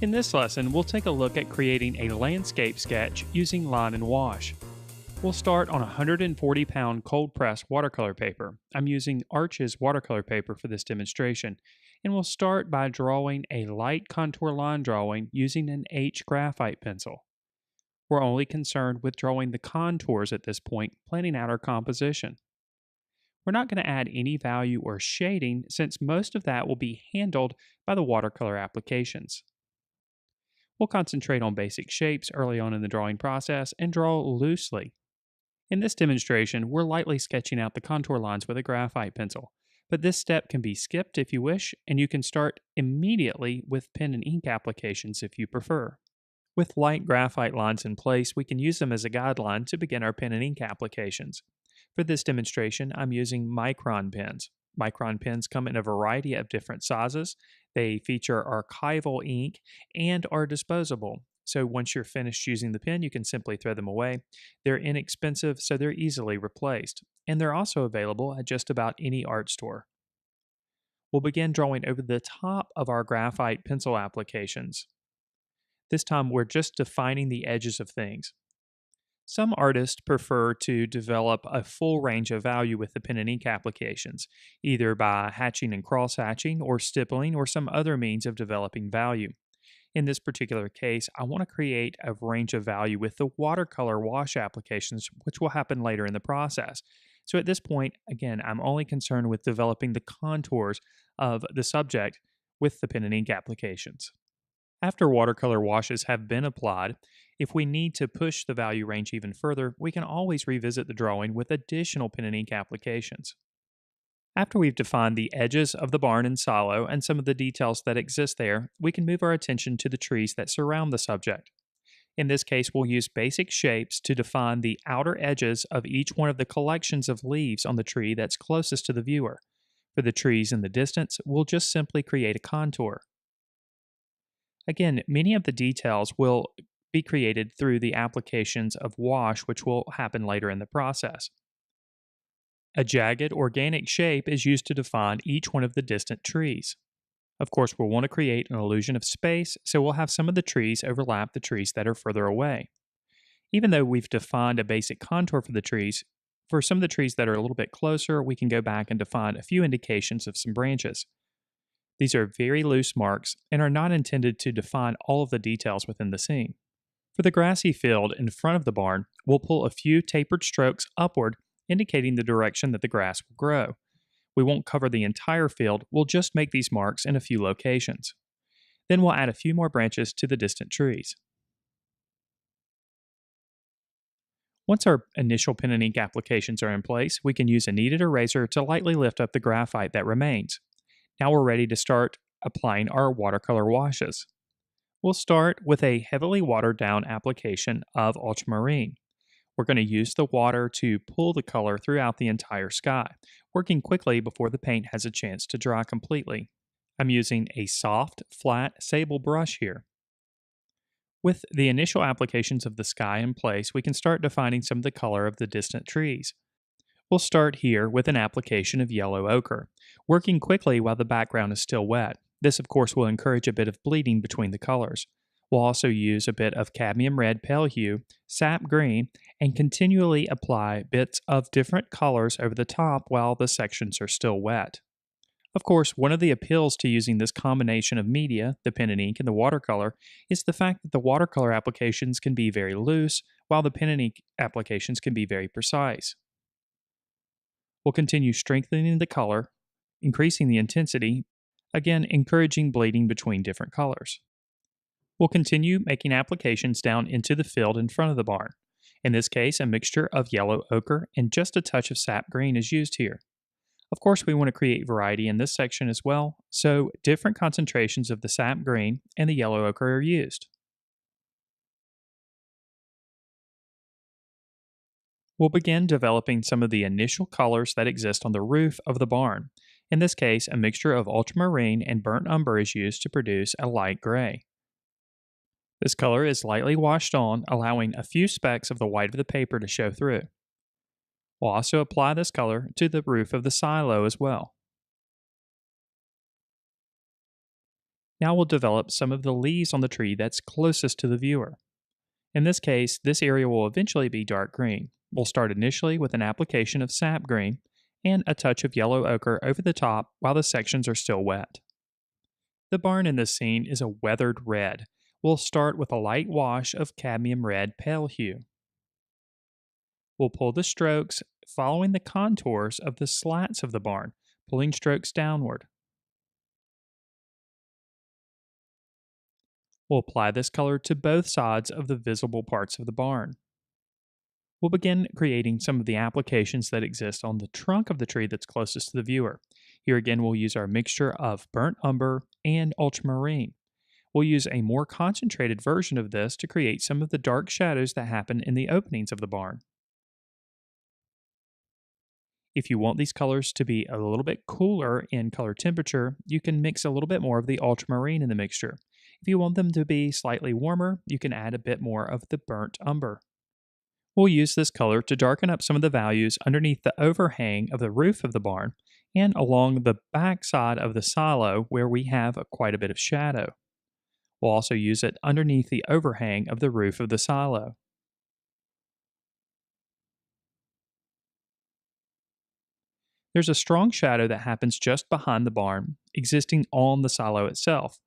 In this lesson, we'll take a look at creating a landscape sketch using line and wash. We'll start on 140-pound cold-pressed watercolor paper. I'm using Arch's watercolor paper for this demonstration, and we'll start by drawing a light contour line drawing using an H graphite pencil. We're only concerned with drawing the contours at this point, planning out our composition. We're not going to add any value or shading since most of that will be handled by the watercolor applications. We'll concentrate on basic shapes early on in the drawing process and draw loosely. In this demonstration, we're lightly sketching out the contour lines with a graphite pencil, but this step can be skipped if you wish, and you can start immediately with pen and ink applications if you prefer. With light graphite lines in place, we can use them as a guideline to begin our pen and ink applications. For this demonstration, I'm using micron pens. Micron pens come in a variety of different sizes. They feature archival ink and are disposable. So once you're finished using the pen, you can simply throw them away. They're inexpensive, so they're easily replaced. And they're also available at just about any art store. We'll begin drawing over the top of our graphite pencil applications. This time, we're just defining the edges of things. Some artists prefer to develop a full range of value with the pen and ink applications, either by hatching and cross-hatching or stippling or some other means of developing value. In this particular case, I want to create a range of value with the watercolor wash applications, which will happen later in the process. So at this point, again, I'm only concerned with developing the contours of the subject with the pen and ink applications. After watercolor washes have been applied, if we need to push the value range even further, we can always revisit the drawing with additional pen and ink applications. After we've defined the edges of the barn and silo and some of the details that exist there, we can move our attention to the trees that surround the subject. In this case, we'll use basic shapes to define the outer edges of each one of the collections of leaves on the tree that's closest to the viewer. For the trees in the distance, we'll just simply create a contour. Again, many of the details will be created through the applications of wash, which will happen later in the process. A jagged organic shape is used to define each one of the distant trees. Of course, we'll want to create an illusion of space, so we'll have some of the trees overlap the trees that are further away. Even though we've defined a basic contour for the trees, for some of the trees that are a little bit closer, we can go back and define a few indications of some branches. These are very loose marks and are not intended to define all of the details within the scene. For the grassy field in front of the barn, we'll pull a few tapered strokes upward, indicating the direction that the grass will grow. We won't cover the entire field, we'll just make these marks in a few locations. Then we'll add a few more branches to the distant trees. Once our initial pen and ink applications are in place, we can use a kneaded eraser to lightly lift up the graphite that remains. Now we're ready to start applying our watercolor washes. We'll start with a heavily watered down application of ultramarine. We're going to use the water to pull the color throughout the entire sky, working quickly before the paint has a chance to dry completely. I'm using a soft, flat sable brush here. With the initial applications of the sky in place, we can start defining some of the color of the distant trees. We'll start here with an application of yellow ochre, working quickly while the background is still wet. This, of course, will encourage a bit of bleeding between the colors. We'll also use a bit of cadmium red pale hue, sap green, and continually apply bits of different colors over the top while the sections are still wet. Of course, one of the appeals to using this combination of media, the pen and ink and the watercolor, is the fact that the watercolor applications can be very loose, while the pen and ink applications can be very precise. We'll continue strengthening the color, increasing the intensity, again encouraging bleeding between different colors. We'll continue making applications down into the field in front of the barn. In this case, a mixture of yellow ochre and just a touch of sap green is used here. Of course, we want to create variety in this section as well, so different concentrations of the sap green and the yellow ochre are used. We'll begin developing some of the initial colors that exist on the roof of the barn. In this case, a mixture of ultramarine and burnt umber is used to produce a light gray. This color is lightly washed on, allowing a few specks of the white of the paper to show through. We'll also apply this color to the roof of the silo as well. Now we'll develop some of the leaves on the tree that's closest to the viewer. In this case, this area will eventually be dark green. We'll start initially with an application of sap green and a touch of yellow ochre over the top while the sections are still wet. The barn in this scene is a weathered red. We'll start with a light wash of cadmium red pale hue. We'll pull the strokes following the contours of the slats of the barn, pulling strokes downward. We'll apply this color to both sides of the visible parts of the barn. We'll begin creating some of the applications that exist on the trunk of the tree that's closest to the viewer. Here again, we'll use our mixture of burnt umber and ultramarine. We'll use a more concentrated version of this to create some of the dark shadows that happen in the openings of the barn. If you want these colors to be a little bit cooler in color temperature, you can mix a little bit more of the ultramarine in the mixture. If you want them to be slightly warmer, you can add a bit more of the burnt umber. We'll use this color to darken up some of the values underneath the overhang of the roof of the barn and along the back side of the silo where we have quite a bit of shadow. We'll also use it underneath the overhang of the roof of the silo. There's a strong shadow that happens just behind the barn, existing on the silo itself.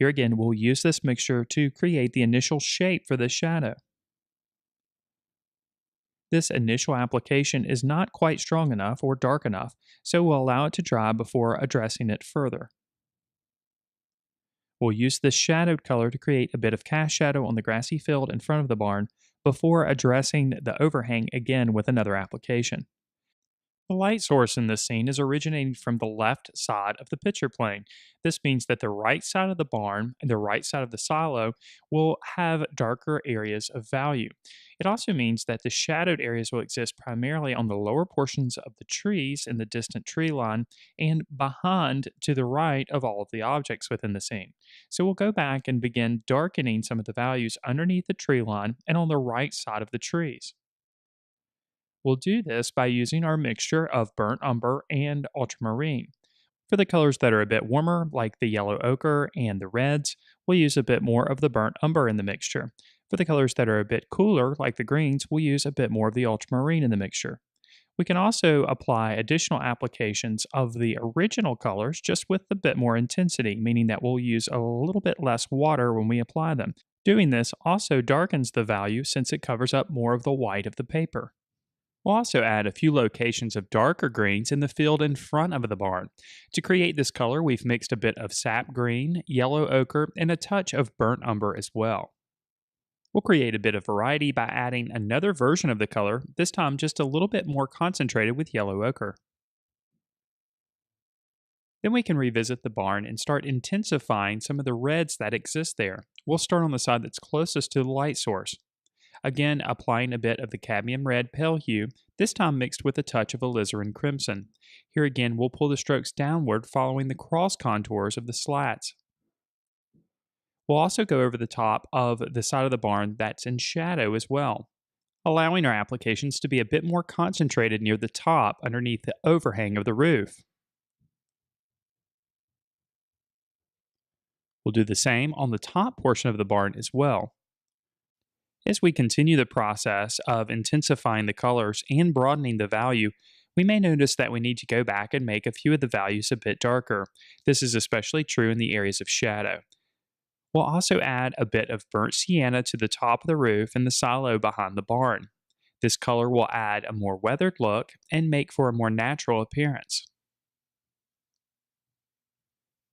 Here again, we'll use this mixture to create the initial shape for this shadow. This initial application is not quite strong enough or dark enough, so we'll allow it to dry before addressing it further. We'll use this shadowed color to create a bit of cast shadow on the grassy field in front of the barn before addressing the overhang again with another application. The light source in this scene is originating from the left side of the picture plane. This means that the right side of the barn and the right side of the silo will have darker areas of value. It also means that the shadowed areas will exist primarily on the lower portions of the trees in the distant tree line and behind to the right of all of the objects within the scene. So we'll go back and begin darkening some of the values underneath the tree line and on the right side of the trees. We'll do this by using our mixture of burnt umber and ultramarine. For the colors that are a bit warmer, like the yellow ochre and the reds, we'll use a bit more of the burnt umber in the mixture. For the colors that are a bit cooler, like the greens, we'll use a bit more of the ultramarine in the mixture. We can also apply additional applications of the original colors just with a bit more intensity, meaning that we'll use a little bit less water when we apply them. Doing this also darkens the value since it covers up more of the white of the paper. We'll also add a few locations of darker greens in the field in front of the barn. To create this color, we've mixed a bit of sap green, yellow ochre, and a touch of burnt umber as well. We'll create a bit of variety by adding another version of the color, this time just a little bit more concentrated with yellow ochre. Then we can revisit the barn and start intensifying some of the reds that exist there. We'll start on the side that's closest to the light source. Again, applying a bit of the cadmium red pale hue, this time mixed with a touch of alizarin crimson. Here again, we'll pull the strokes downward following the cross contours of the slats. We'll also go over the top of the side of the barn that's in shadow as well, allowing our applications to be a bit more concentrated near the top underneath the overhang of the roof. We'll do the same on the top portion of the barn as well. As we continue the process of intensifying the colors and broadening the value, we may notice that we need to go back and make a few of the values a bit darker. This is especially true in the areas of shadow. We'll also add a bit of burnt sienna to the top of the roof and the silo behind the barn. This color will add a more weathered look and make for a more natural appearance.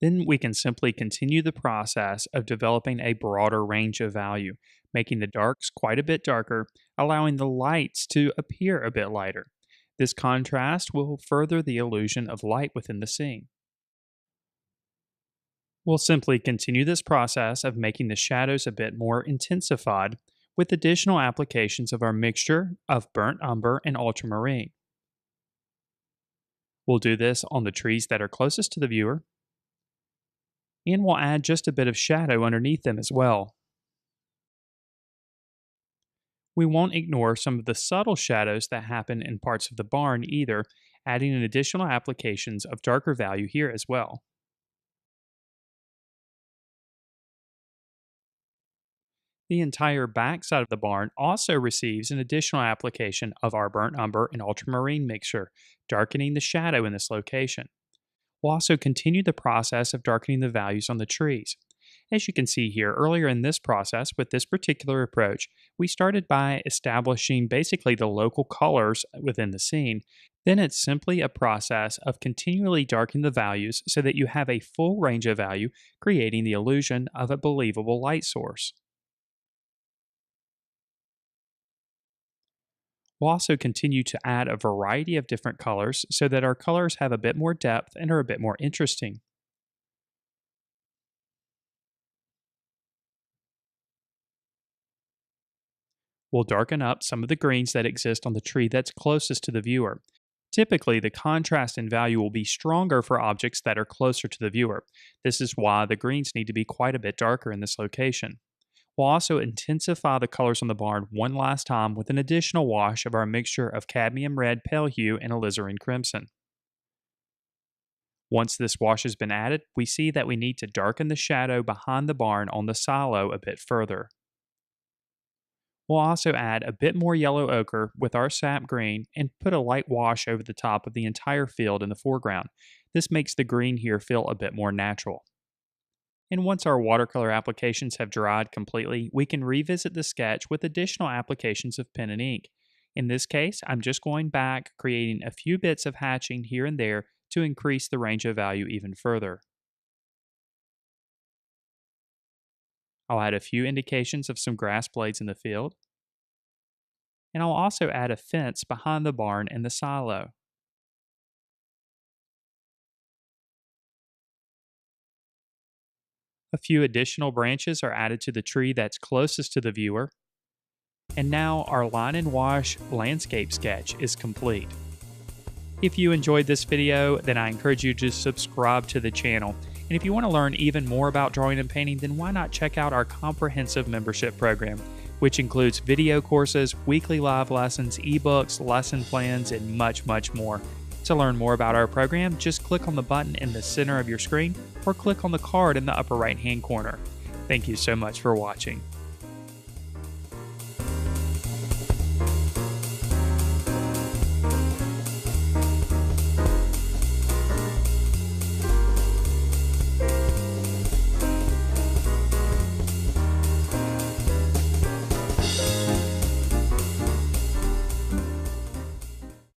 Then we can simply continue the process of developing a broader range of value, making the darks quite a bit darker, allowing the lights to appear a bit lighter. This contrast will further the illusion of light within the scene. We'll simply continue this process of making the shadows a bit more intensified with additional applications of our mixture of burnt umber and ultramarine. We'll do this on the trees that are closest to the viewer, and we'll add just a bit of shadow underneath them as well. We won't ignore some of the subtle shadows that happen in parts of the barn either, adding in additional applications of darker value here as well. The entire backside of the barn also receives an additional application of our burnt umber and ultramarine mixture, darkening the shadow in this location. We'll also continue the process of darkening the values on the trees. As you can see here, earlier in this process, with this particular approach, we started by establishing basically the local colors within the scene. Then it's simply a process of continually darkening the values so that you have a full range of value, creating the illusion of a believable light source. We'll also continue to add a variety of different colors so that our colors have a bit more depth and are a bit more interesting. We'll darken up some of the greens that exist on the tree that's closest to the viewer. Typically, the contrast in value will be stronger for objects that are closer to the viewer. This is why the greens need to be quite a bit darker in this location. We'll also intensify the colors on the barn one last time with an additional wash of our mixture of cadmium red, pale hue, and alizarin crimson. Once this wash has been added, we see that we need to darken the shadow behind the barn on the silo a bit further. We'll also add a bit more yellow ochre with our sap green and put a light wash over the top of the entire field in the foreground. This makes the green here feel a bit more natural. And once our watercolor applications have dried completely, we can revisit the sketch with additional applications of pen and ink. In this case, I'm just going back, creating a few bits of hatching here and there to increase the range of value even further. I'll add a few indications of some grass blades in the field, and I'll also add a fence behind the barn and the silo. A few additional branches are added to the tree that's closest to the viewer, and now our line and wash landscape sketch is complete. If you enjoyed this video, then I encourage you to subscribe to the channel. And if you want to learn even more about drawing and painting, then why not check out our comprehensive membership program, which includes video courses, weekly live lessons, ebooks, lesson plans, and much, much more. To learn more about our program, just click on the button in the center of your screen or click on the card in the upper right-hand corner. Thank you so much for watching.